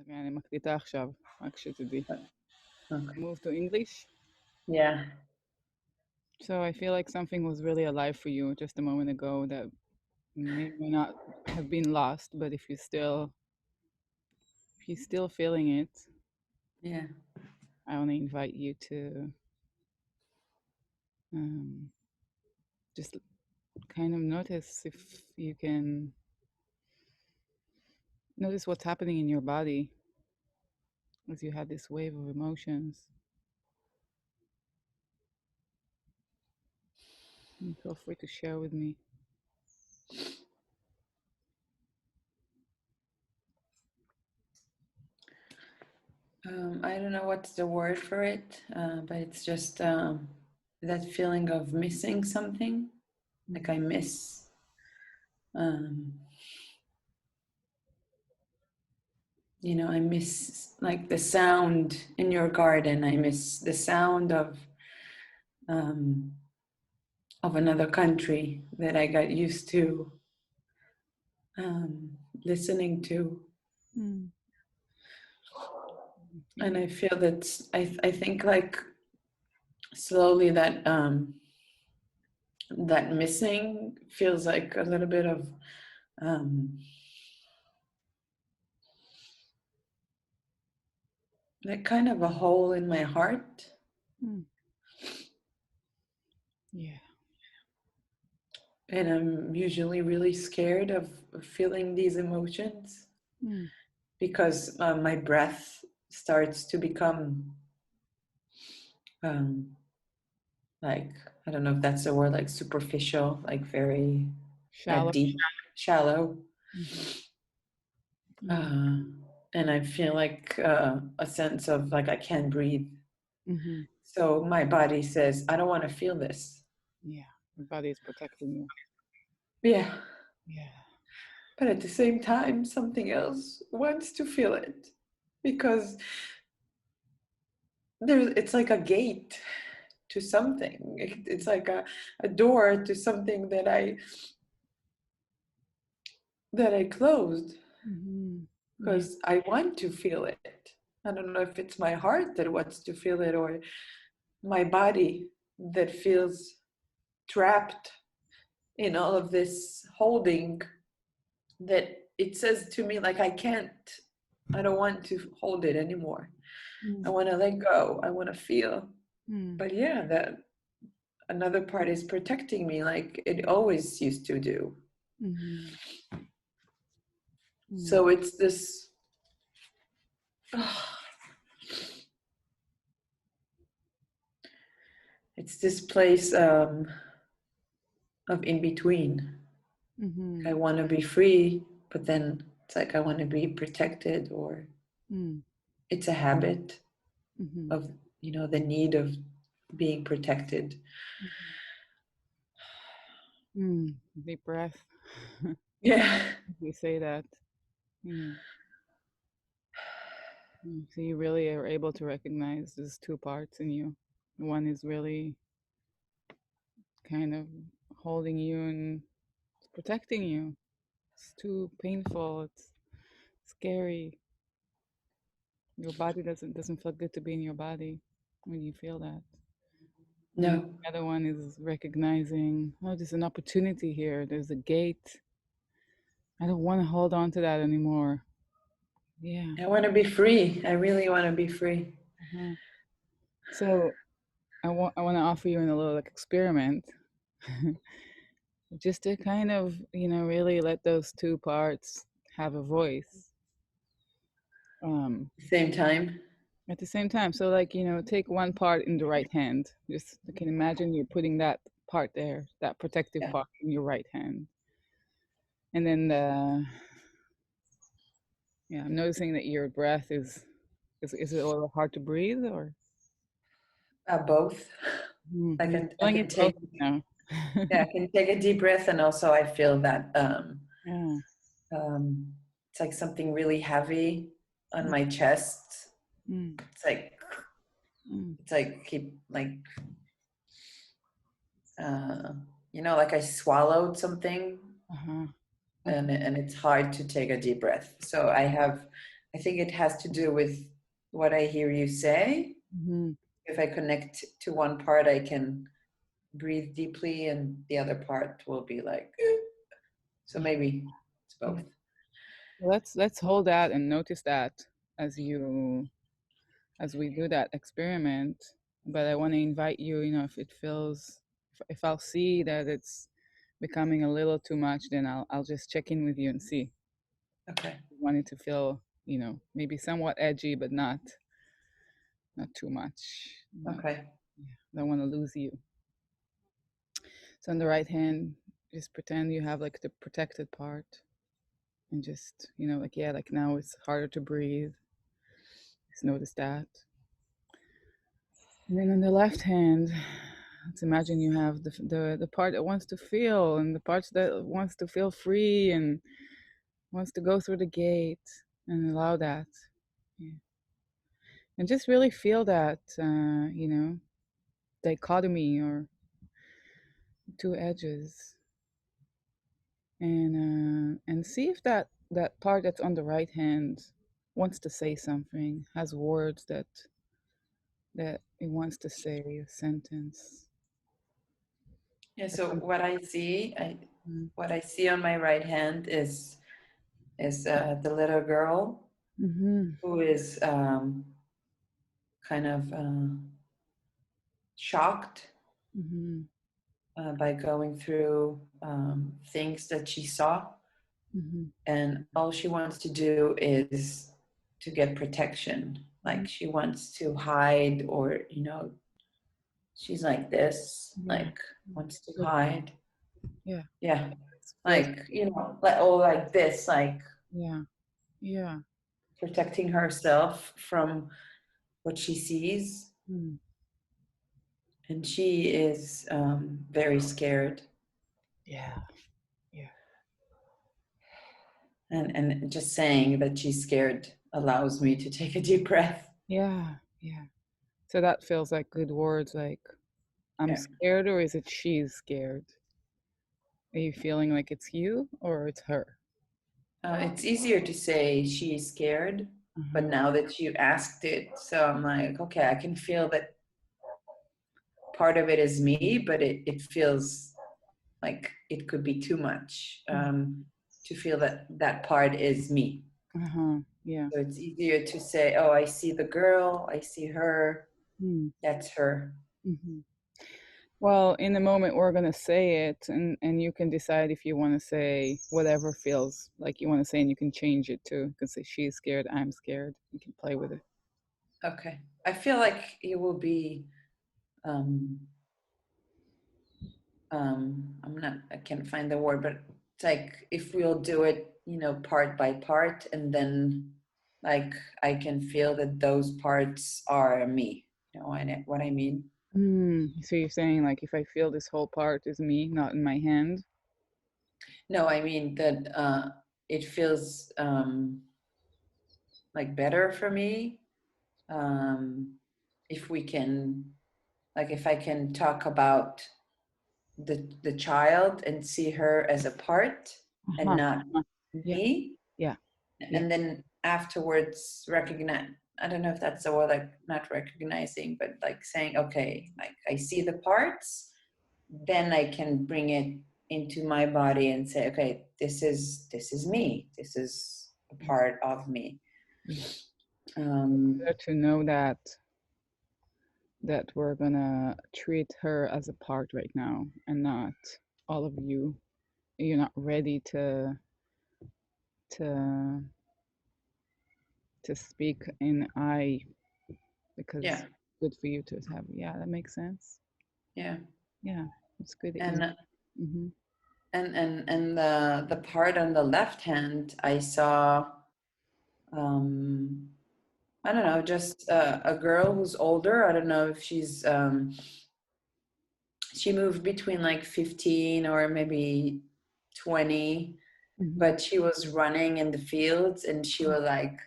אני מקליטה עכשיו, רק שתדעי. Okay. Move to English. Yeah. So I feel like something was really alive for you just a moment ago that may or may not have been lost, but if you're still feeling it, Yeah. I want to invite you to just kind of notice if you can notice what's happening in your body as you have this wave of emotions. And feel free to share with me. I don't know what's the word for it, but it's just that feeling of missing something. Like I miss I miss like the sound in your garden. I miss the sound of another country that I got used to listening to. And I feel that I think like slowly that that missing feels like a little bit of like kind of a hole in my heart. Yeah. And I'm usually really scared of feeling these emotions because my breath starts to become like, I don't know if that's the word, like superficial, like very Shallow. deep, shallow. And I feel like a sense of like I can't breathe. So my body says, I don't want to feel this. Yeah, your body is protecting you. Yeah. Yeah. But at the same time, something else wants to feel it because it's like a gate to something. It's like a door to something that I closed because I want to feel it. I don't know if it's my heart that wants to feel it or my body that feels trapped in all of this holding, that it says to me like I don't want to hold it anymore. I want to let go. I want to feel. But yeah, that another part is protecting me like it always used to do. So it's this it's this place of in between. I want to be free, but then it's like I want to be protected, or it's a habit of the need of being protected. Deep breath. Yeah. You say that. So you really are able to recognize there's two parts in you. One is really kind of holding you and protecting you. It's too painful. It's scary. Your body doesn't feel good to be in your body when you feel that. No. And the other one is recognizing, oh, there's an opportunity here. There's a gate. I don't want to hold on to that anymore. Yeah. I want to be free. I really want to be free. So I want to offer you in a little like experiment. Just to kind of, really let those two parts have a voice. Same time. At the same time. So like, take one part in the right hand. Just you can imagine you're putting that part there, that protective part in your right hand. And then I'm noticing that your breath is it a little hard to breathe, or Both. I can take now. yeah, I can take a deep breath, and also I feel that it's like something really heavy on my chest. It's like keep like like I swallowed something, and it's hard to take a deep breath. So I I think it has to do with what I hear you say. Mm-hmm. If I connect to one part, I can breathe deeply, and the other part will be like, so Yeah. maybe it's Yeah. both. Well, let's hold that and notice that as you as we do that experiment. But I want to invite you, if it feels, if I'll see that it's becoming a little too much, then I'll just check in with you and see. Okay. I want it to feel, maybe somewhat edgy, but not too much. Not, Okay. yeah, don't want to lose you. So on the right hand, just pretend you have like the protected part, and just, like, yeah, like now it's harder to breathe. Just notice that. And then on the left hand, let's imagine you have the part that wants to feel, and the parts that wants to feel free and wants to go through the gate, and allow that. Yeah. And just really feel that, dichotomy or two edges, and see if that part that's on the right hand wants to say something, has words that it wants to say, a sentence. Yeah. That's So some- Mm. what I see on my right hand is the little girl Mhm. who is kind of shocked Mhm. by going through things that she saw, Mhm. and all she wants to do is to get protection. Mhm. Like she wants to hide, or she's like this, Yeah. like wants to Feel- hide. Yeah. Yeah, Feels. like like oh, like this, like Yeah. Yeah. protecting herself from what she sees, Mm. and she is very scared. Yeah. Yeah. And just saying that she's scared allows me to take a deep breath. Yeah. Yeah. So that feels like good words, like I'm Yeah. scared, or is it she's scared? Are you feeling like it's you or it's her? It's easier to say she's scared, but Uh-huh. now that you asked it, so I'm like, okay, I can feel that part of it is me, but it feels like it could be too much to feel that that part is me. Uh-huh. Yeah. So it's easier to say, oh, I see the girl, I see her, Mm. that's her. Hmm. Well, in the moment we're gonna say it, and you can decide if you want to say whatever feels like you want to say, and you can change it too. You can say she's scared, I'm scared. You can play with it. Okay. I feel like it will be um, I can't find the word, but it's like if we'll do it, part by part, and then like I can feel that those parts are me. What I mean? So you're saying like if I feel this whole part is me, not in my hand. No, I mean that it feels like better for me um, if we can, like, if I can talk about the child and see her as a part and Uh-huh. not Uh-huh. Yeah. me, Yeah. Yeah. and then afterwards recognize, I don't know if that's the word, like not recognizing, but like saying, okay, like I see the parts, then I can bring it into my body and say, okay, this is me, this is a Yeah. part of me. Yeah. um Better to know that we're gonna treat her as a part right now, and not all of you. You're not ready to speak in I, because yeah, good for you to have. Yeah, that makes sense. yeah. Yeah, it's good that you. and Hmm. and the part on the left hand, I saw um I don't know, just a girl who's older. I don't know if she moved between like 15 or maybe 20, Hmm. but she was running in the fields, and she was like,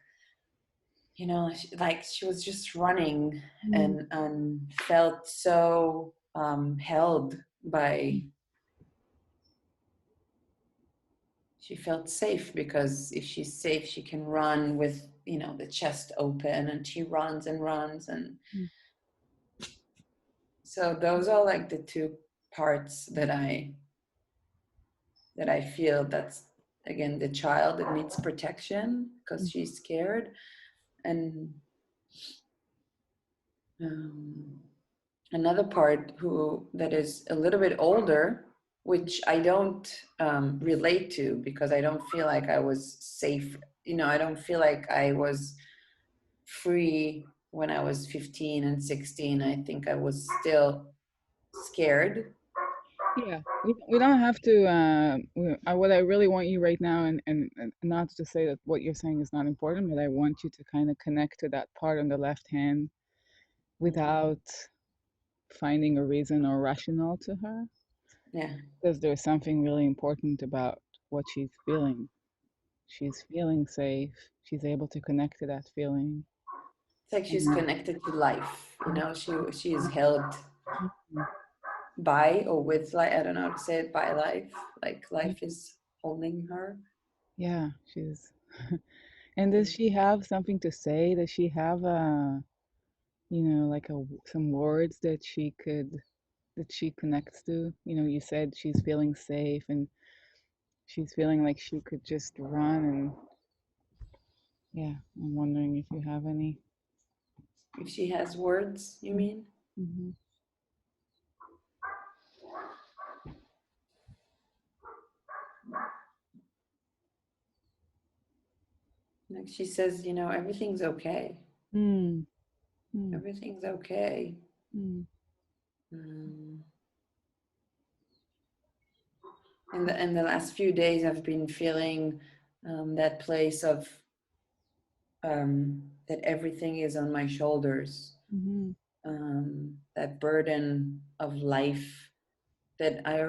like she was just running, Hmm. and felt so held by, she felt safe, because if she's safe, she can run with the chest open, and she runs and runs. And so those are like the two parts that I feel. That's again the child that needs protection because she's scared, and another part that is a little bit older, which I don't relate to because I don't feel like I was safe. I don't feel like I was free when I was 15 and 16. I think I was still scared. Yeah, we don't have to. What I really want you right now, and not to say that what you're saying is not important, but I want you to kind of connect to that part on the left hand without finding a reason or rationale to her. Yeah. Because there's something really important about what she's feeling. She's feeling safe. She's able to connect to that feeling. It's like she's And, connected to life. She is held Mhm. by or with life. I don't know how to say it, by life. Like life is holding her. Yeah, she's. And does she have something to say? Does she have like some words that she connects to? You said she's feeling safe and she's feeling like she could just run and yeah, I'm wondering if you have any. If she has words, you mean? Mm-hmm. Like she says, everything's okay. Mm, mm, Everything's okay. mm, Mm. In the last few days, I've been feeling that place of that everything is on my shoulders. mm-hmm. That burden of life that I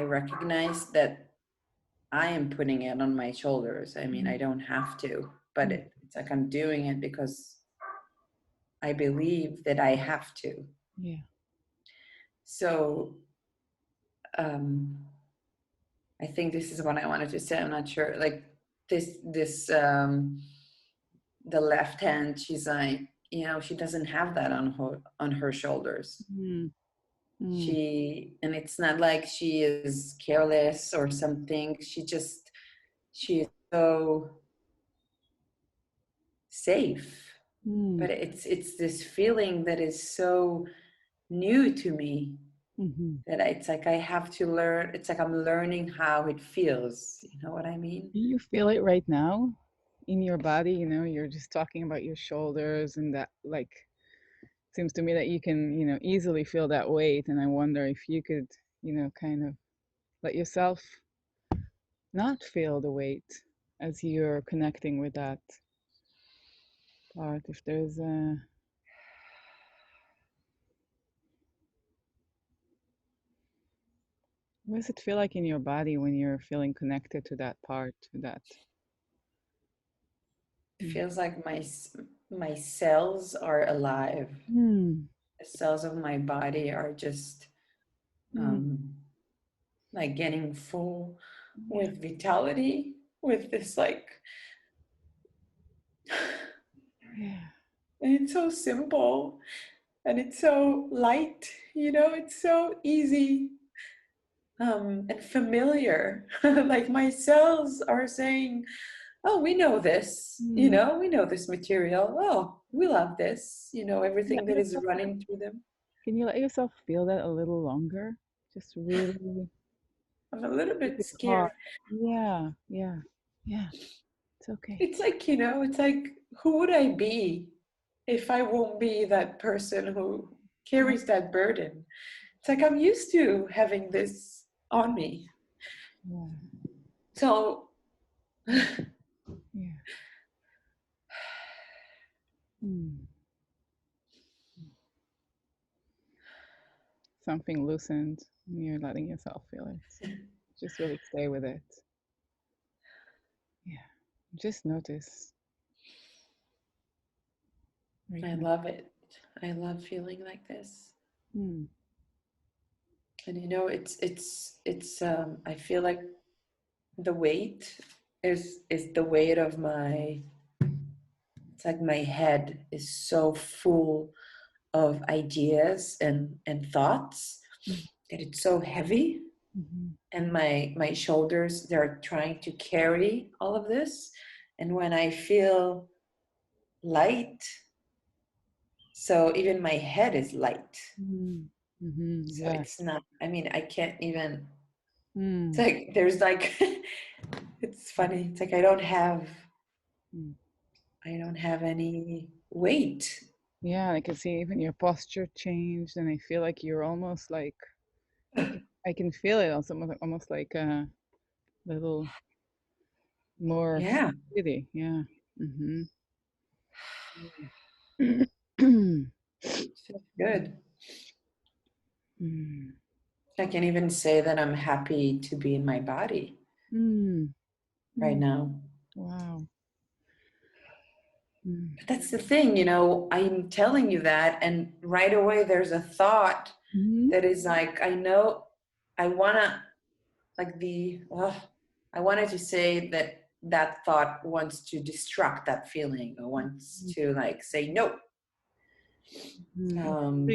recognize that I am putting it on my shoulders. I mean, I don't have to, but it's like I'm doing it because I believe that I have to. Yeah. So I think this is what I wanted to say. I'm not sure. Like this the left hand, she's like, she doesn't have that on her shoulders. Mm, mm, And it's not like she is careless or something. She is so safe. mm, But it's this feeling that is so new to me mm-hmm. that it's like I have to learn. It's like I'm learning how it feels. You know what I mean? Do you feel it right now in your body? You're just talking about your shoulders and that, like, seems to me that you can, easily feel that weight. And I wonder if you could, kind of let yourself not feel the weight as you're connecting with that part. If there's a, what does it feel like in your body when you're feeling connected to that part, to that? It feels like my cells are alive. Mm, The cells of my body are just mm, um, like getting full yeah, with vitality, with this like, yeah. and it's so simple and it's so light, it's so easy and familiar. Like my cells are saying, oh, we know this, Mm. we know this material. Oh, we love this, Let everything that is yourself, running through them. can you let yourself feel that a little longer? Just really I'm a little take bit it hard. scared. Yeah, yeah, yeah. It's okay. It's like, it's like, who would I be if I won't be that person who carries that burden? It's like I'm used to having this on me. Yeah, So, yeah. Mm. Something loosened and you're letting yourself feel it. Just really stay with it. Yeah. Just notice right I now. love it. I love feeling like this. Mm. And I feel like the weight is the weight of my it's like my head is so full of ideas and thoughts that it's so heavy. And my shoulders, they're trying to carry all of this. And when I feel light, so even my head is light. So Yeah. it's not, I mean, I can't even, it's Mm. like there's like it's funny, it's like I don't have any weight. Yeah, I can see even your posture changed, and I feel like you're almost like I can feel it also almost like a little more Yeah, steady. Yeah. it feels good. Mm. I can even say that I'm happy to be in my body Mm. right Mm. now. Wow. Mm. But that's the thing, you know, I'm telling you that, and right away there's a thought Mhm. that is like, I know I wanna, like I wanted to say that that thought wants to destruct that feeling or wants to like say no. Mm. Um,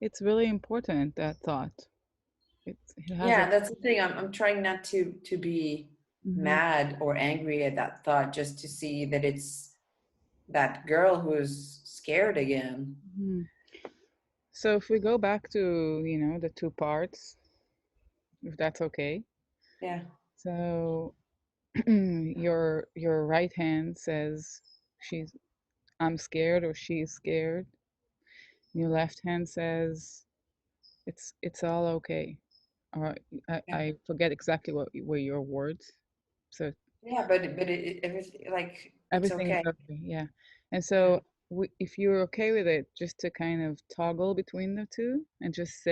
It's really important, that thought. It has a. yeah, that's the thing. I'm trying not to be Mhm. mad or angry at that thought, just to see that it's that girl who's scared again. Mhm. So if we go back to, the two parts, if that's okay. Yeah, So your right hand says she's I'm scared or she's scared. Your left hand says it's all okay. Or yeah, I forget exactly what were your words. So yeah. But everything like it's everything is okay. okay, yeah. And Yeah. so if you're okay with it, just to kind of toggle between the two and just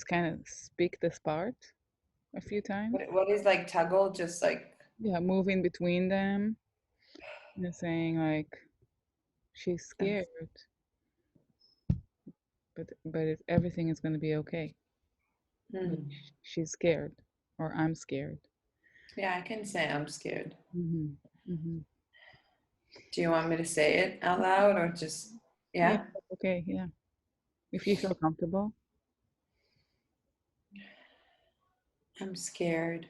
kind of speak this part a few times. What is like toggle? Just like Yeah, moving between them and saying like she's um, scared, but everything is going to be okay. But hmm. she's scared, or I'm scared. Yeah, I can say I'm scared. Hmm. Hmm. Do you want me to say it out loud or just Yeah, yeah? that's okay. Yeah, if you feel comfortable. I'm scared.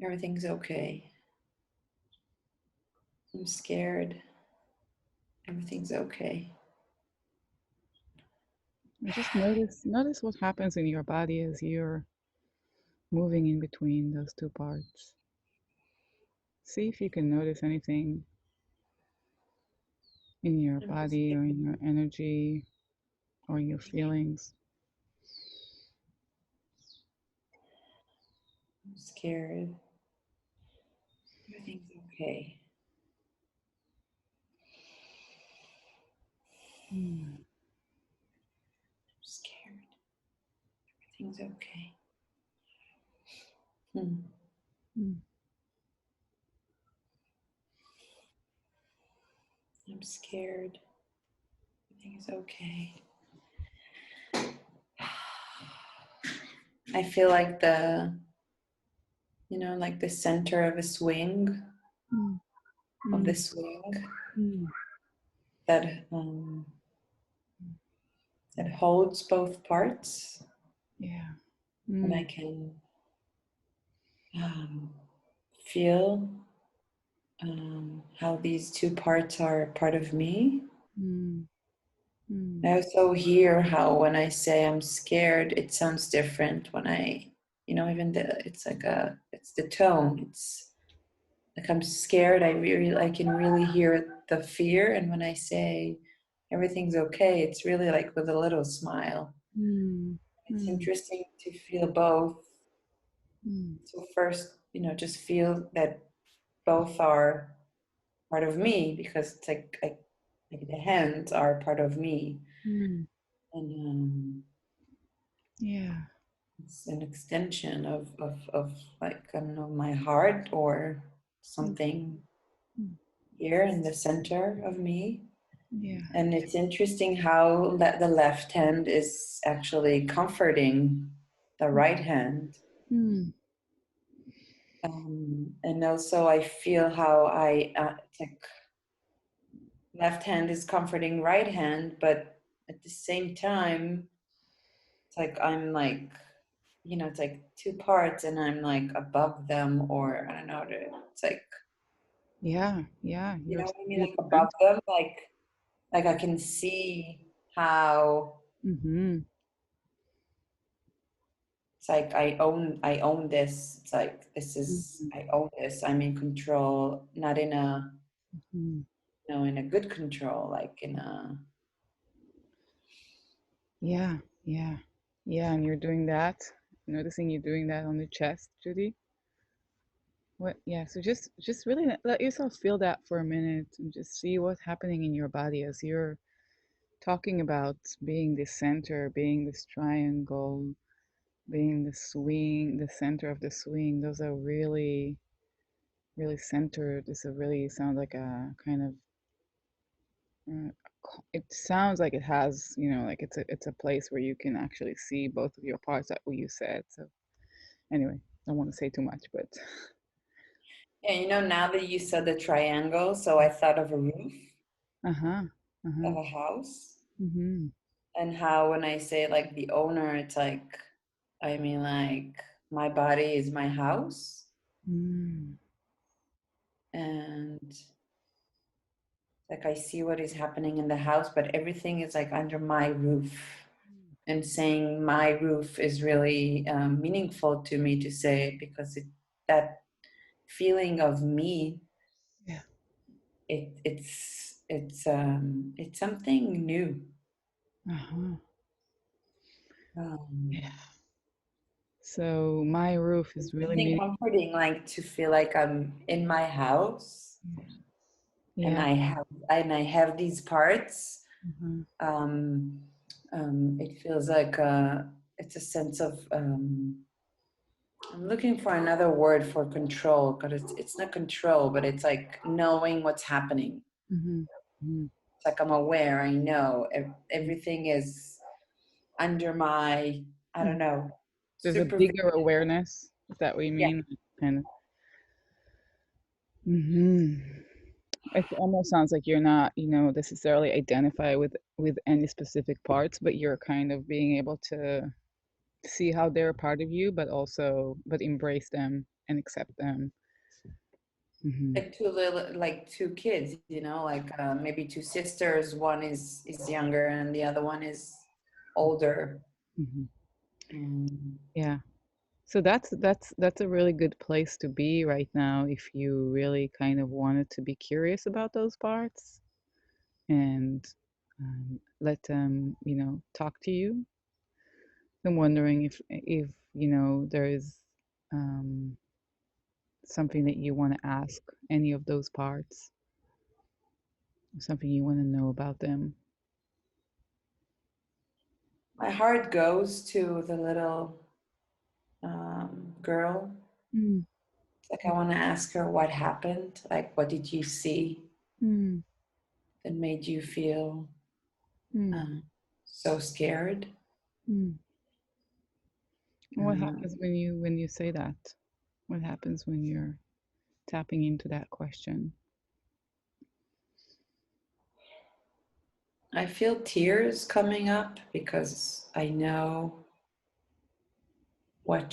Everything's okay. I'm scared. Everything's okay. And just notice what happens in your body as you're moving in between those two parts. See if you can notice anything in your I'm body scared. or in your energy or your feelings. I'm scared. Everything's okay. Mm. I'm scared. Everything's okay. Hmm. Mm. I'm scared. Everything's okay. I feel like like the center of a swing, Mm. of the Mm. swing Mm. that that holds both parts, Yeah. and I Mm. can feel how these two parts are part of me. Mm. I Mm. also hear how when I say I'm scared, it sounds different when even it's the tone. It's like I'm scared. I can really hear the fear. And when I say everything's okay, it's really like with a little smile. Mm. It's Mm. interesting to feel both. Mm. So first, just feel that both are part of me because it's like the hands are part of me, Mm. and Yeah. it's an extension of like I don't know my heart or Mm. something Mm. here in the center of me. Yeah. And it's interesting how the left hand is actually comforting the right hand. Mm. And also I feel how it's like left hand is comforting right hand, but at the same time, it's like I'm like, it's like two parts and I'm like above them, or I don't know, it's like, Yeah, yeah, you you're know what I mean? you're Like above center. them, like I can see how Mm-hmm. it's like I own this. It's like this is Mm-hmm. I own this. I'm in control, not in a Mm-hmm. in a good control, like in a Yeah, yeah, yeah, and you're doing that. Noticing you doing that on the chest, Judy. What? Yeah. So just really let yourself feel that for a minute and just see what's happening in your body as you're talking about being the center, being this triangle, being the swing, the center of the swing. Those are really, really centered. This a really sounds like a kind of. Uh, it sounds like it has, like it's a place where you can actually see both of your parts that what you said. So anyway, don't want to say too much, but yeah. Now that you said the triangle, so I thought of a roof uh-huh. Uh-huh. of a house, Mhm. and how when I say like the owner, it's like I mean like my body is my house, Mm. and like I see what is happening in the house, but everything is like under my roof. And saying my roof is really meaningful to me to say it, because that feeling of me, Yeah. it's something new. Uh-huh. Yeah. Um, So my roof is really something meaning. comforting, like to feel like I'm in my house, and Yeah. I have these parts. Uh-huh. Um, it feels like it's a sense of I'm looking for another word for control, because it's not control, but it's like knowing what's happening. Mhm. Mhm. It's like I'm aware, I know everything is under my, I Mhm. don't know, There's a supervision. bigger awareness. Is that what you Yeah, mean? Kind of. Mhm. It almost sounds like you're not, necessarily identify with any specific parts, but you're kind of being able to see how they're a part of you, but embrace them and accept them. Hmm. like two kids, like maybe two sisters. One is younger, and the other one is older. Hmm. Mm. Yeah. So that's a really good place to be right now if you really kind of wanted to be curious about those parts and let them, talk to you. I'm wondering if there is um, something that you want to ask any of those parts, something you want to know about them. My heart goes to the little girl. Mm, Like I want to ask her what happened. Like, what did you see mm, that made you feel mm, um, so scared? mm. What Um, happens when you say that? What happens when you're tapping into that question? I feel tears coming up because I know what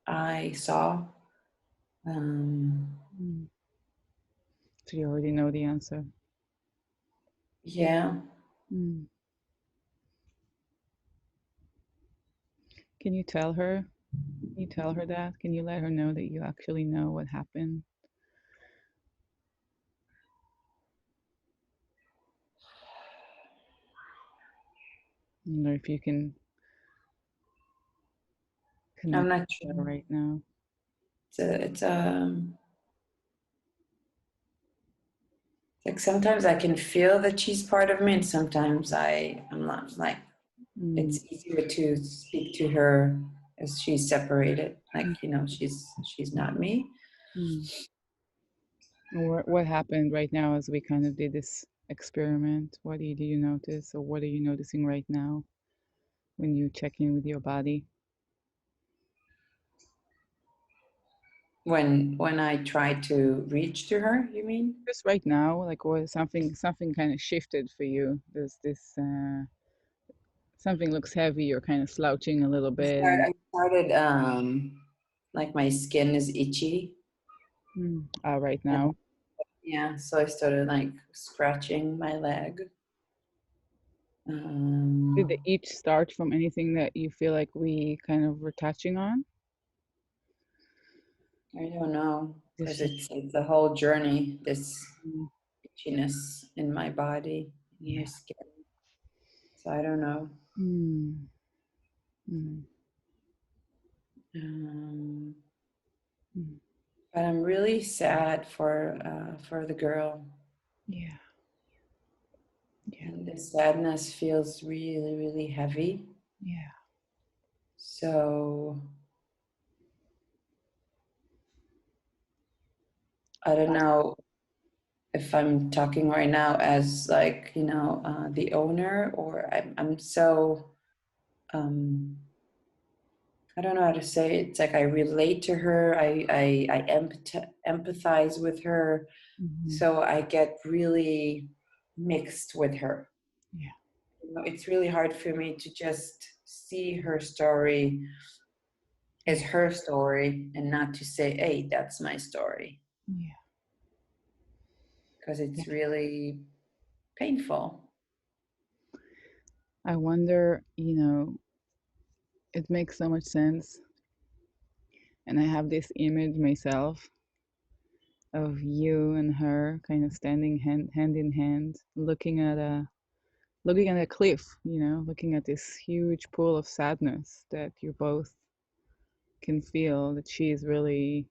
I saw. Um, Mm. So you already know the answer. yeah, Mm. Can you tell her? Can you tell her that? Can you let her know that you actually know what happened? If you can I'm connect not with her sure. right now. It's like sometimes I can feel that she's part of me, and sometimes I'm not. Like Mm. it's easier to speak to her as she's separated. Like she's not me. Mm. What happened right now as we kind of did this experiment? What do you notice, or what are you noticing right now when you check in with your body? When I try to reach to her, you mean? Just right now, like, what something kind of shifted for you? There's this something looks heavy. You're kind of slouching a little bit, and I started like my skin is itchy. right And now. yeah, so I started like scratching my leg. Did they Um, each start from anything that you feel like we kind of were touching on? I don't know, This because is, it's a whole journey, this mm, itchiness in my body, in my yeah. skin. So I don't know. Mm, mm, Um, mm. but I'm really sad for the girl, Yeah, yeah, and the sadness feels really, really heavy. yeah. So I don't know if I'm talking right now as like, the owner, or I'm so um, I don't know how to say it. It's like I relate to her. I empathize with her. Hmm. So I get really mixed with her. Yeah, It's really hard for me to just see her story as yeah, her story and not to say, hey, that's my story. yeah, Because yeah. it's really painful. I wonder, it makes so much sense. And I have this image myself of you and her kind of standing hand in hand, looking at a cliff, looking at this huge pool of sadness that you both can feel that she is really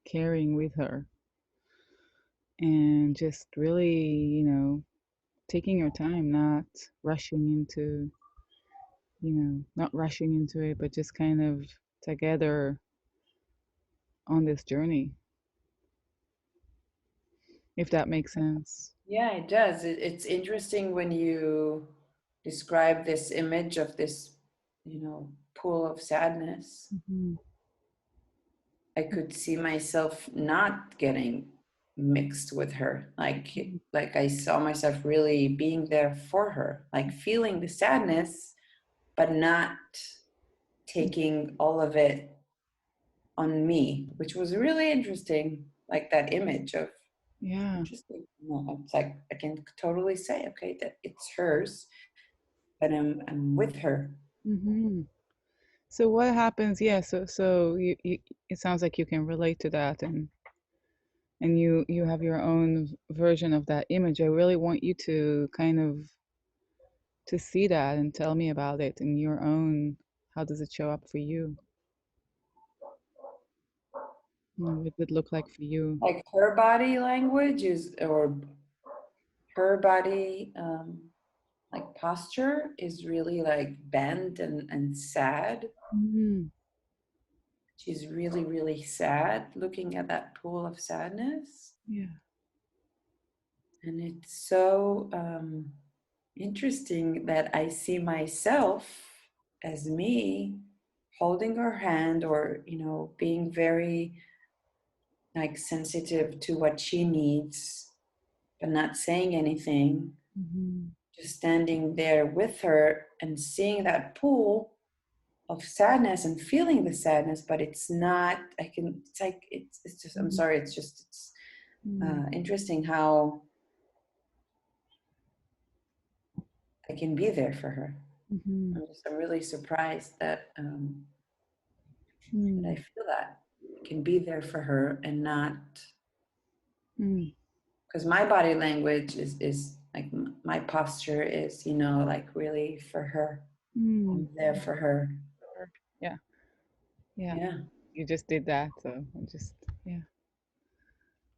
carrying with her. And just really, taking your time, rushing into, not rushing into it, but just kind of together on this journey, if that makes sense. Yeah, it does. It's interesting when you describe this image of this, pool of sadness. Hmm. I could see myself not getting mixed with her. Like I saw myself really being there for her, like feeling the sadness, but not taking all of it on me, which was really interesting. Like that image of Yeah. interesting. It's like I can totally say, okay, that it's hers, but I'm with her. Hmm. So what happens? Yeah. So you it sounds like you can relate to that, and you have your own version of that image. I really want you to kind of to see that and tell me about it in your own. How does it show up for you? What does it look like for you? Like her body language or her body like posture is really like bent and sad. Hmm. She's really, really sad looking at that pool of sadness. Yeah. And it's so interesting that I see myself as me holding her hand, or, being very like sensitive to what she needs, but not saying anything, Hmm. just standing there with her and seeing that pool of sadness and feeling the sadness, but it's not, it's like, it's just, I'm Hmm. sorry, it's Hmm. interesting how I can be there for her. Hmm. I'm really surprised that I Hmm. feel that I can be there for her and not, Hmm. because my body language is like my posture is, like really for her. Hmm. I'm there for her. Yeah. Yeah. Yeah. You just did that, so I'm just yeah.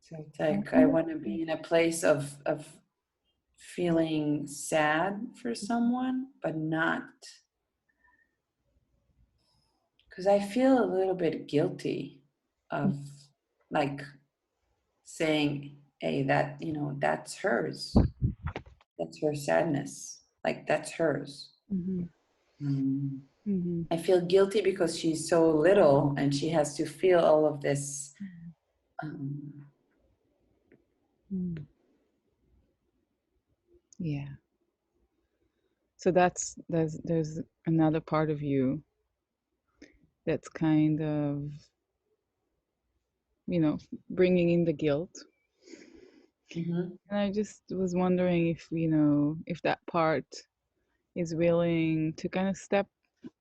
So it's I like I wonder. want to be in a place of feeling sad for someone, but not, because I feel a little bit guilty of like saying, hey, that's hers. That's her sadness. Like that's hers. Mm-hmm. Um, Mm-hmm. I feel guilty because she's so little and she has to feel all of this. Um, Mm. Yeah. So there's another part of you that's kind of, bringing in the guilt. mhm. And I just was wondering if, if that part is willing to kind of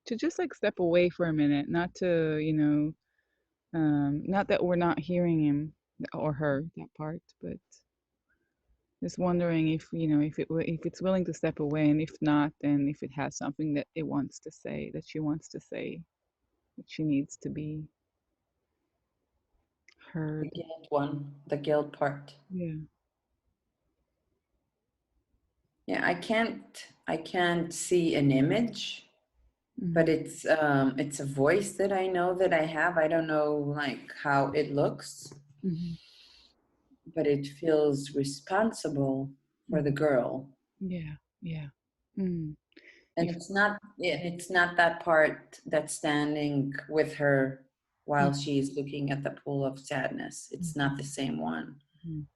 to just like step away for a minute, not to, not that we're not hearing him or her, that part, but just wondering if, if it's willing to step away, and if not, then if it has something that it wants to say, that she wants to say, that she needs to be The heard. guilt one, the guilt part. Yeah. Yeah, I can't see an image, but Hmm. it's a voice that I know that I have. I don't know like how it looks, Hmm. but it feels responsible for the Hmm. girl. Yeah. Yeah. Mm. And If it's not that part that's standing with her while she's looking at the pool of sadness. It's not the same one. Mhm.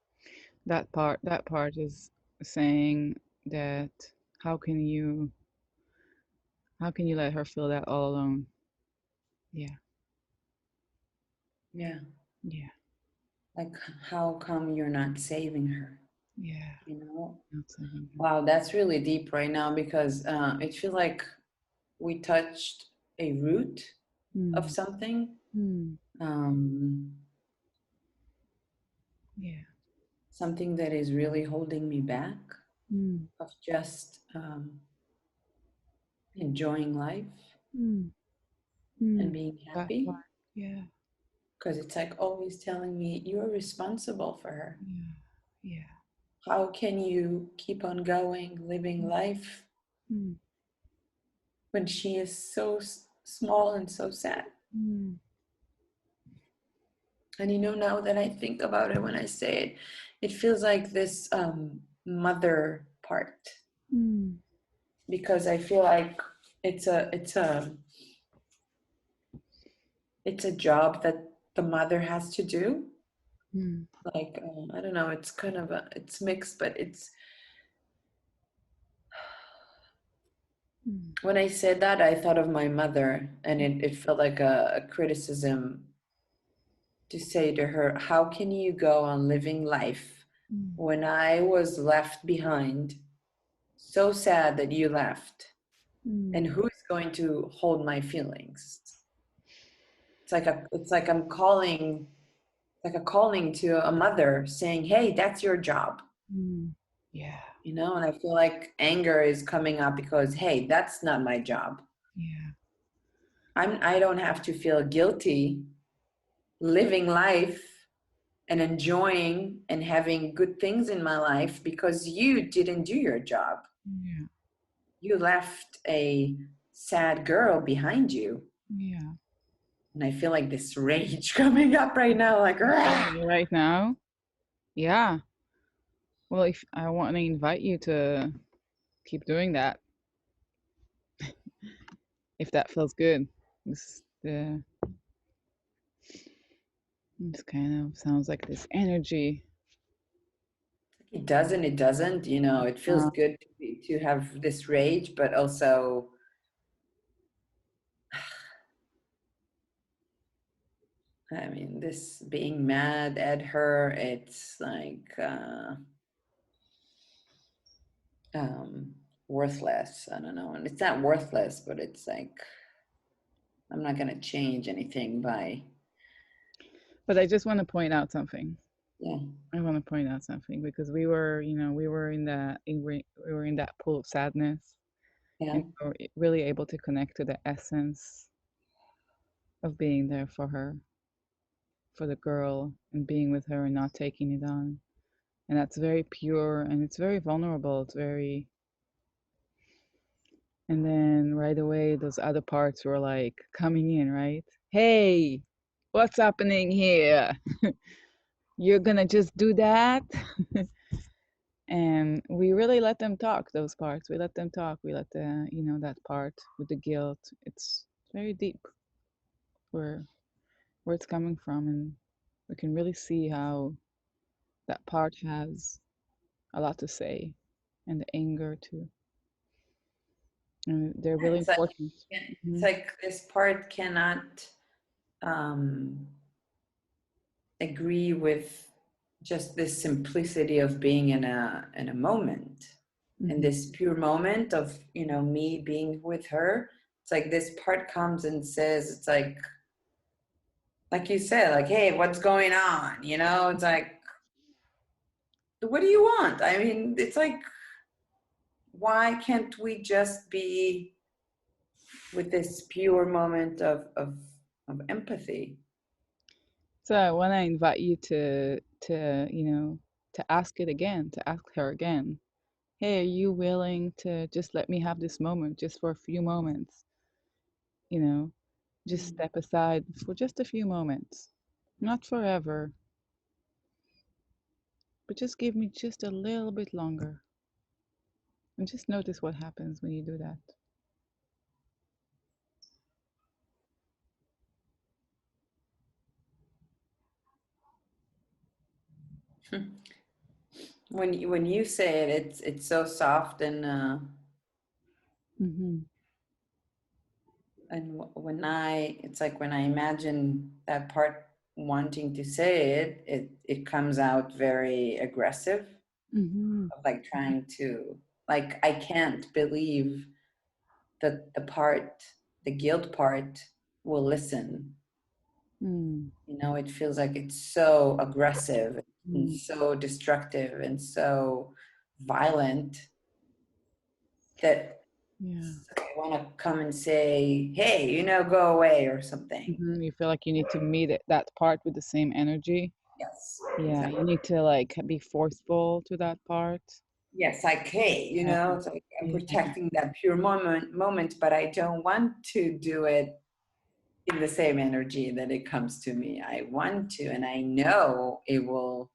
That part is saying that how can you how can you let her feel that all alone? Yeah. Yeah. Yeah. Like how come you're not saving her? Yeah. You know? Not saving her. Wow, that's really deep right now because it feels like we touched a root of Mm. something. Mm. Um, Yeah. Something that is really holding me back Mm. of just enjoying life Mm. and Mm. being That happy. part. Yeah. Because it's like always telling me you're responsible for her. Yeah. Yeah. How can you keep on going, living life Mm. when she is so small and so sad? Mm. And now that I think about it, when I say it, it feels like this mother part Mm. because I feel like it's a it's a it's a job that the mother has to do. Mm. Like I don't know, it's kind of it's mixed, but it's Mm. when I said that, I thought of my mother, and it felt like a criticism to say to her, how can you go on living life Mm. when I was left behind? So sad that you left. And Mm. who's going to hold my feelings? It's like I'm calling, like a calling to a mother saying, hey, that's your job. Mm. Yeah. And I feel like anger is coming up because, hey, that's not my job. Yeah. I don't have to feel guilty living life and enjoying and having good things in my life because you didn't do your job. Yeah. You left a sad girl behind you. Yeah. And I feel like this rage coming up right now, like, rah! Right now. Yeah. Well, if I want to invite you to keep doing that, if that feels good. This kind of sounds like this energy. It feels Uh, good to have this rage, but also, I mean, this being mad at her, it's like um, worthless. I don't know. And it's not worthless, but it's like, I'm not going to change anything by, but I just want to point out something. yeah, I want to point out something because we were in we were in that pool of sadness, yeah, and we were really able to connect to the essence of being there for her, for the girl, and being with her and not taking it on. And that's very pure and it's very vulnerable. It's very, and then right away, those other parts were like coming in, right? Hey, what's happening here? You're gonna just do that? And we really let them talk, those parts. We let them talk. We let that part with the guilt. It's very deep where it's coming from, and we can really see how that part has a lot to say, and the anger too. And they're really It's like, important. it's Hmm. like this part cannot um, agree with just this simplicity of being in a moment, in Hmm. this pure moment of, you know, me being with her. It's like this part comes and says, it's like you said, like, hey, what's going on? You know, it's like, what do you want? I mean, it's like, why can't we just be with this pure moment of empathy? So I want to invite you to ask it again, to ask her again. Hey, are you willing to just let me have this moment, just for a few moments? You know, just Mm. step aside for just a few moments, not forever, but just give me just a little bit longer. And just notice what happens when you do that. When you say it, it's so soft Hmm. and when I, it's like when I imagine that part wanting to say it, it comes out very aggressive, Hmm. of like trying to, like, I can't believe that the guilt part will listen. Mm. You know, it feels like it's so aggressive and Mm. so destructive and so violent that Yeah. I want to come and say, hey, you know, go away or something. You feel like you need to meet that part with the same energy. Yes, Yeah, you exactly. need to like be forceful to that part. Yes, like, hey, you Yeah. know, it's like I'm Yeah. protecting that pure moment, but I don't want to do it in the same energy that it comes to me. I want to, and I know it will.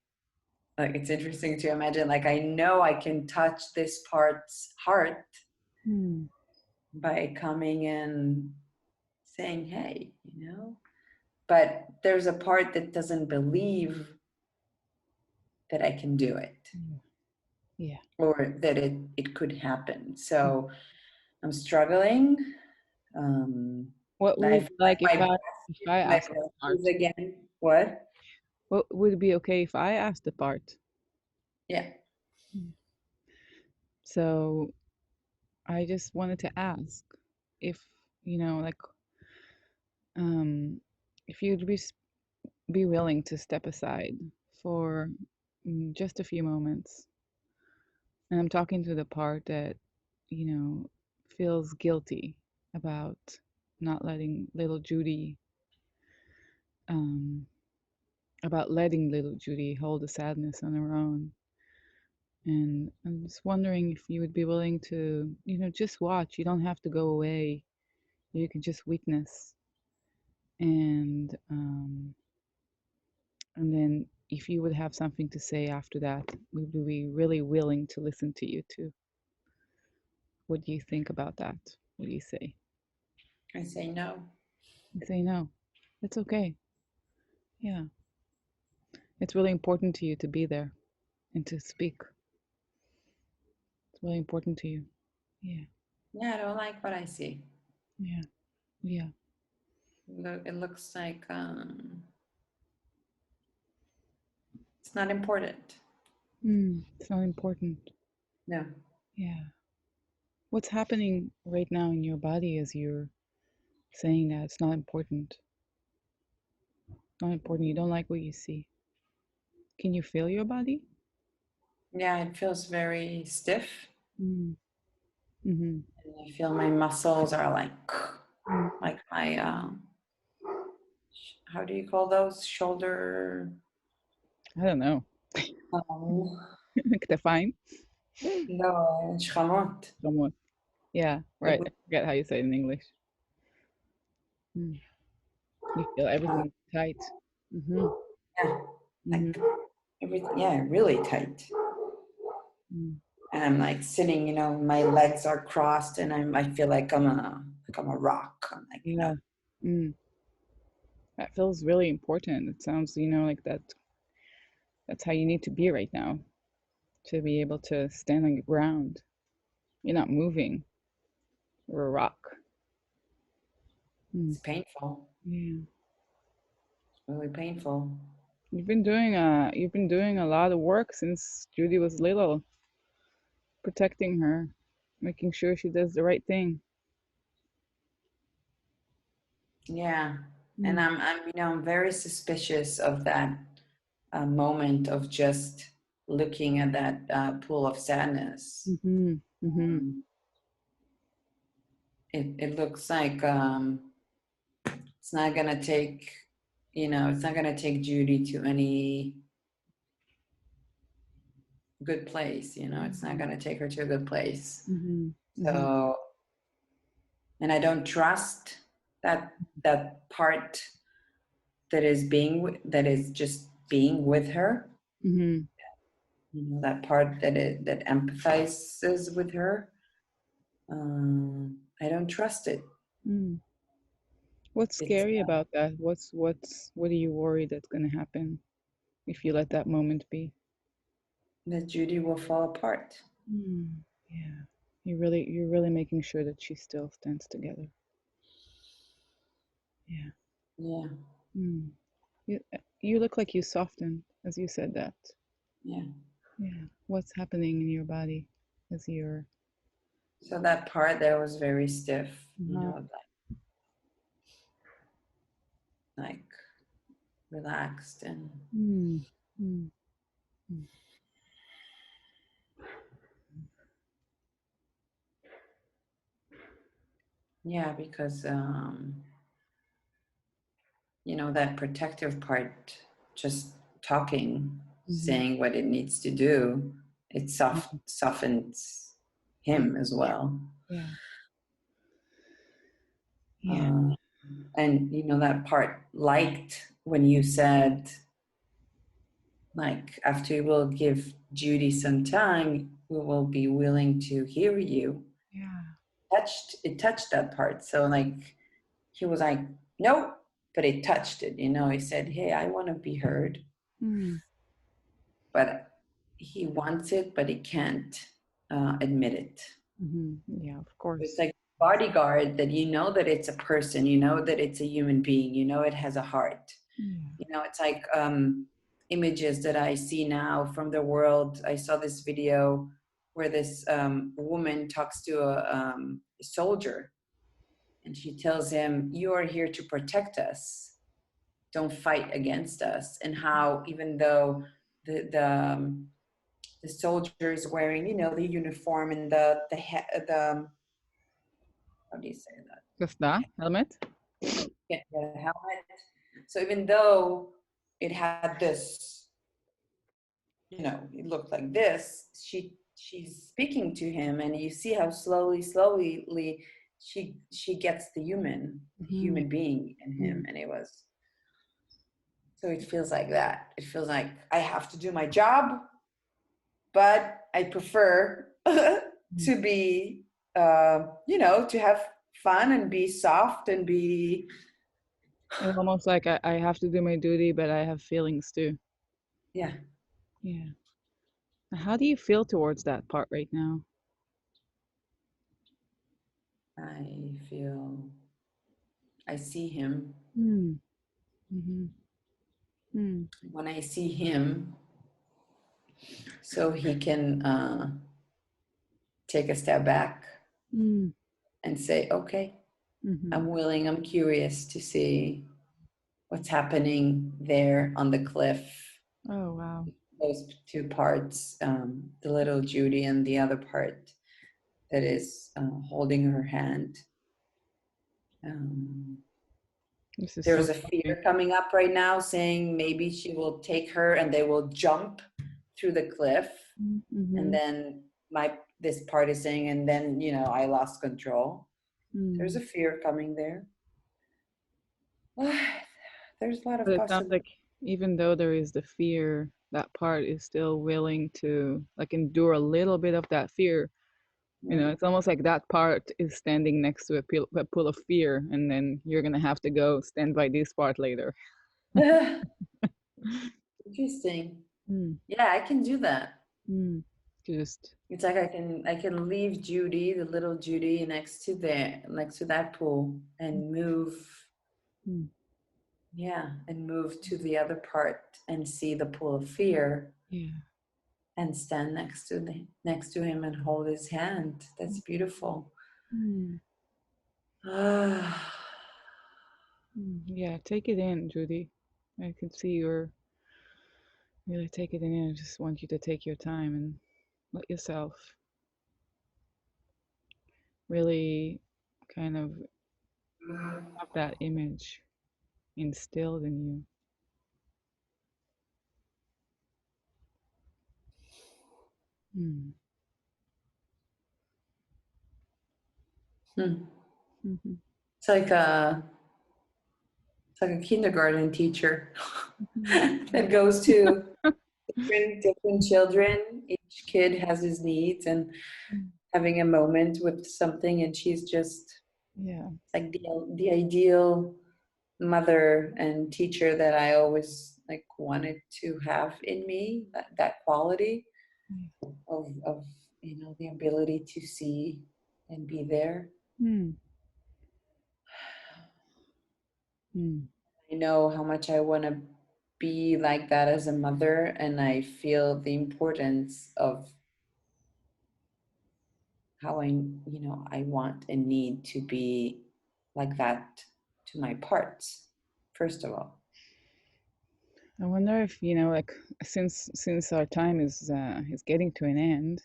Like, it's interesting to imagine, like, I know I can touch this part's heart Hmm. by coming and saying, hey, you know, but there's a part that doesn't believe that I can do it Yeah. Yeah. or that it could happen. So I'm struggling. Um, What would it I've be like my if I my asked the breath part? is again. What? What would it be okay if I asked the part? Yeah. Mm. So I just wanted to ask if like um if you'd be willing to step aside for just a few moments. And I'm talking to the part that, you know, feels guilty about not letting little Judy, um, about letting little Judy hold the sadness on her own. And I'm just wondering if you would be willing to, just watch. You don't have to go away. You can just witness. And then if you would have something to say after that, we would be really willing to listen to you too. What do you think about that? What do you say? I say no. You say no. It's okay. Yeah. It's really important to you to be there and to speak. It's really important to you. Yeah. Yeah, I don't like what I see. Yeah. Yeah. Look, it looks like it's not important. It's not important. No. Yeah. What's happening right now in your body as you're saying that it's not important? Not important. You don't like what you see. Can you feel your body? Yeah, it feels very stiff. Mm. Mm-hmm. And I feel my muscles are Mm. like my how do you call those? Shoulder. I don't know. Um, Define. no, שכמות. Someone. Yeah. Right. I forget how you say it in English. Mm. You feel Uh, everything tight. Mm-hmm. yeah, Mm-hmm. like everything. Yeah, really tight. Mm. And I'm like sitting, you know, my legs are crossed, and I feel like I'm like I'm a rock. I'm like, no. Yeah. Mm. That feels really important. It sounds, like that's how you need to be right now to be able to stand on your ground. You're not moving. You're a rock. Mm. It's painful. Yeah. It's really painful. You've been doing a lot of work since Judy was little, protecting her, making sure she does the right thing. Yeah. And Mm. I'm very suspicious of that moment of just looking at that pool of sadness. Mhm. Mhm. Um, it looks like it's not gonna take, it's not gonna take Judy to any good place. It's not gonna take her to a good place. Mhm. Mhm. So, and I don't trust that part that is just being with her. Mhm. That part that empathizes with her. I don't trust it. Mm. What's It's scary about that? What are you worried that's gonna happen if you let that moment be? that Judy will fall apart. Mm. Yeah. You're really making sure that she still stands together. Yeah. Yeah, Mm. You look like you softened as you said that. yeah. Yeah. What's happening in your body as you're So that part there was very stiff, uh like relaxed and mm. Mm. yeah, because that protective part, just talking, Mhm. saying what it needs to do, it Mhm. softens Yeah. him as well. Yeah. Yeah. Uh, and that part liked when you said, like, after you will give Judy some time, we will be willing to hear you. Yeah. It touched that part. So like he was like, nope, but it touched it. He said, hey, I want to be heard, Mm. but he wants it, but he can't admit it. Mhm. Yeah, of It's course. like bodyguard that that it's a person, that it's a human being, it has a heart. Yeah. It's like images that I see now from the world. I saw this video where this woman talks to a soldier, and she tells him, you are here to protect us, don't fight against us. And how, even though the soldier is wearing the uniform and the how do you say that, Just that helmet? the helmet, so even though it had this, it looked like this, she's speaking to him, and you see how slowly she gets the Mhm. human being in him. Mm. And it feels like that. It feels like I have to do my job, but I prefer Mm. to be, to have fun and be soft and be, It's almost like I have to do my duty, but I have feelings too. yeah. Yeah. How do you feel towards that part right now? I feel, I see him. Mm. Mhm. Mm. When I see him, so he can take a step back Mm. and say, okay, Mhm. I'm willing, I'm curious to see what's happening there on the cliff. Oh, wow. Those two parts, the little Judy and the other part that is holding her hand. Um, This is so there's a touching. fear coming up right now saying maybe she will take her and they will jump through the cliff. And Mhm. then this part is saying, and then, I lost control. There's Mm. a fear coming there. There's a lot But of it sounds possibilities. like even though there is the fear, that part is still willing to like endure a little bit of that fear It's almost like that part is standing next to a pool of fear, and then you're gonna have to go stand by this part later. Interesting. Mm, Yeah, I can do that. mm. Just, It's like I can leave Judy, the little Judy, next to that pool and move, mm, yeah, and move to the other part and see the pool of fear yeah. and stand next to him and hold his hand. That's beautiful. Mm, Ah, yeah, take it in, Judy. I can see you're really taking it in. I just want you to take your time and let yourself really kind of have that image instilled in you. Mm. hmm. Mm-hmm. It's like a kindergarten teacher that goes to different children. Each kid has his needs and Mm. having a moment with something, and she's just Yeah. like the ideal mother and teacher that I always like wanted to have in me, that quality of the ability to see and be there. Mm. Mm. I know how much I want to be like that as a mother, and I feel the importance of how I want and need to be like that to my parts, first of all. I wonder if, like since our time is getting to an end,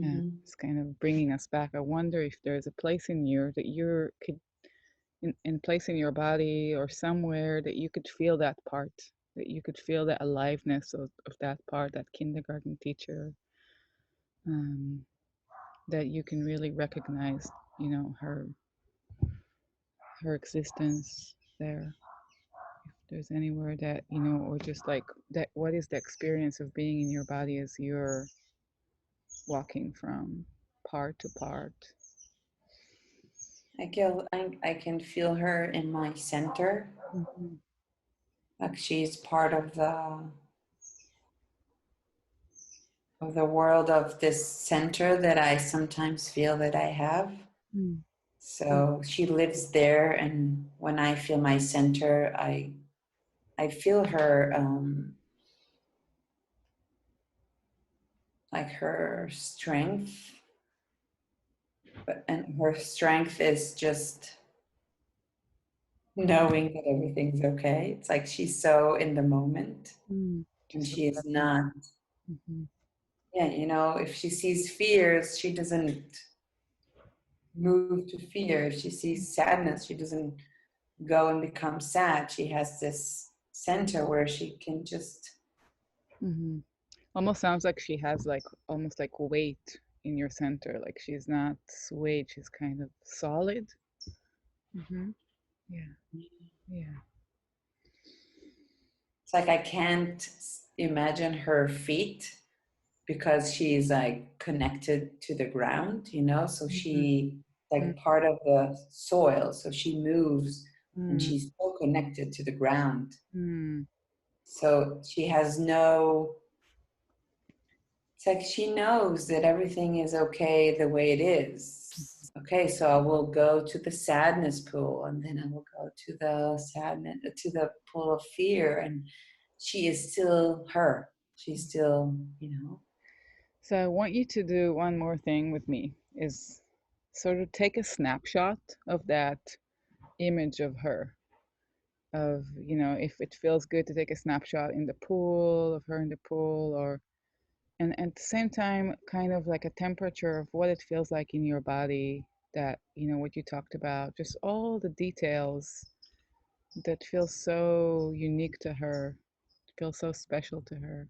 Hmm. it's kind of bringing us back. I wonder if there's a place in you that you could in place in your body or somewhere that you could feel that part, that you could feel the aliveness of that part, that kindergarten teacher, um, that you can really recognize, her existence there. If there's anywhere that, or just like that, what is the experience of being in your body as you're walking from part to part? I can feel her in my center. Mm-hmm. Like she's part of the world of this center that I sometimes feel that I have. Mm. So she lives there, and when I feel my center, I feel her, like her strength, and her strength is just knowing that everything's okay. It's like she's so in the moment, Mm. and Just so she is present. not. Mm-hmm. Yeah, if she sees fears, she doesn't move to fear. If she sees sadness, she doesn't go and become sad. She has this center where she can just, Mm-hmm. Almost sounds like she has like almost like weight in your center. Like she's not swayed, she's kind of solid. Mm-hmm. Yeah, yeah. it's like I can't imagine her feet because she's like connected to the ground. So Mm-hmm. she like part of the soil. So she moves and Mm-hmm. she's so connected to the ground. Mm-hmm. So she has no, it's like she knows that everything is okay the way it is. Okay, so I will go to the sadness pool, and then I will go to the pool of fear, and she is still her. She's still. So I want you to do one more thing with me is sort of take a snapshot of that image of her. Of, if it feels good to take a snapshot in the pool, of her in the pool, or and at the same time kind of like a temperature of what it feels like in your body, that what you talked about, just all the details that feel so unique to her, feel so special to her.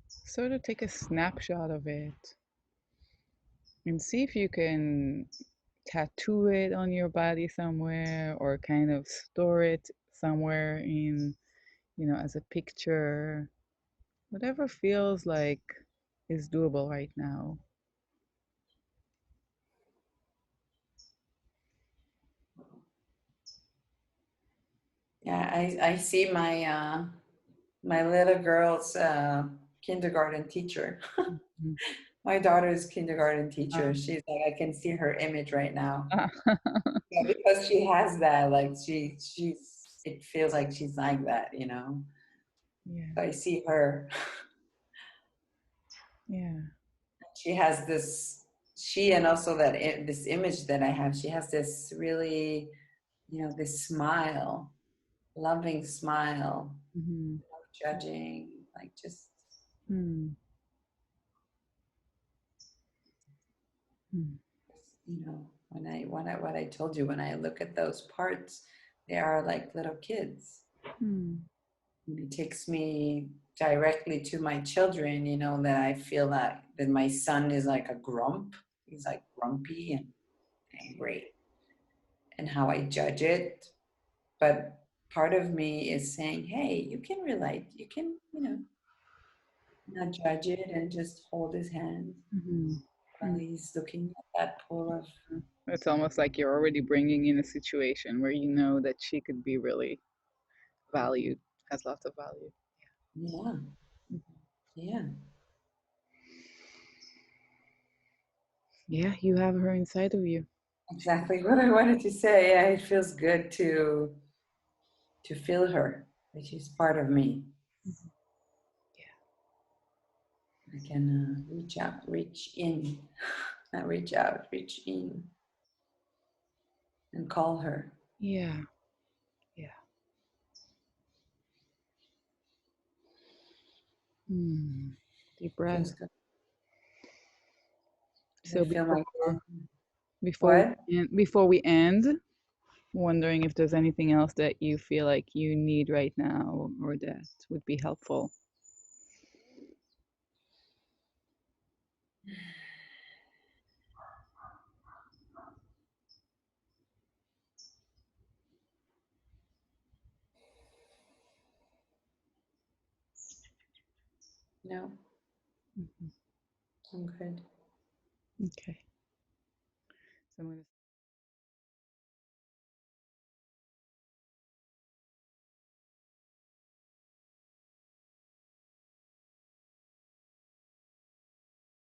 Sort of take a snapshot of it and see if you can tattoo it on your body somewhere, or kind of store it somewhere in, as a picture, whatever feels like is doable right now. Yeah, I see my little girl's kindergarten teacher. Mhm. My daughter's kindergarten teacher. Ah. She's like, I can see her image right now. Ah. Yeah, because she has that, like she's it feels like she's like that, you know. Yeah. So I see her. Yeah. She has this, she and also that this image that I have, she has this really, you know, this smile, loving smile, Mm-hmm. no judging, like just, Mm. Mm. you know, what I told you, when I look at those parts, they are like little kids. Mm. And it takes me directly to my children, you know, that I feel that my son is like a grump. He's like grumpy and angry, and how I judge it. But part of me is saying, hey, you can relate. You can, you know, not judge it and just hold his hand Mm-hmm. while he's looking at that pool of, It's almost like you're already bringing in a situation where you know that she could be really valued, has lots of value. yeah, yeah, Yeah, you have her inside of you. exactly what I wanted to say. Yeah, it feels good to feel her, that she's part of me. Mhm. I can reach out, reach in, not reach out, reach in and call her. Yeah, yeah. Hmm. Deep breath. Feels good. I So feel my what? before we end, wondering if there's anything else that you feel like you need right now or that would be helpful. No, Mhm. I'm good. Okay. So I'm going to